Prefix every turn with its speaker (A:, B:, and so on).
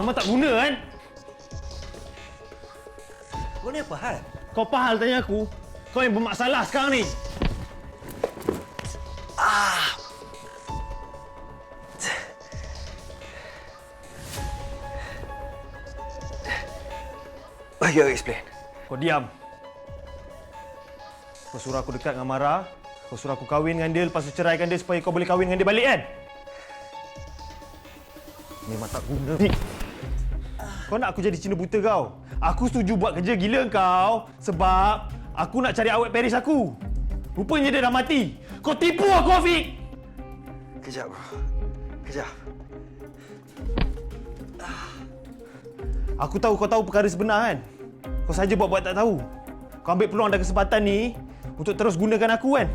A: Memang tak guna kan?
B: Kau ni apa hal?
A: Kau apa hal tanya aku? Kau yang bermasalah sekarang ni.
B: Bagi aku explain.
A: Kau diam. Kau suruh aku dekat dengan Mara. Kau suruh aku kahwin dengan dia, lepas tu ceraikan dia supaya kau boleh kahwin dengan dia balik kan? Memang tak guna. Ni. Kau nak aku jadi Cina buta kau? Aku setuju buat kerja gila kau sebab aku nak cari awet Paris aku. Rupanya dia dah mati. Kau tipu aku, Afiq!
B: Kejap, bro. Kejap.
A: Aku tahu kau tahu perkara sebenar kan? Kau saja buat-buat tak tahu. Kau ambil peluang dan kesempatan ni untuk terus gunakan aku kan?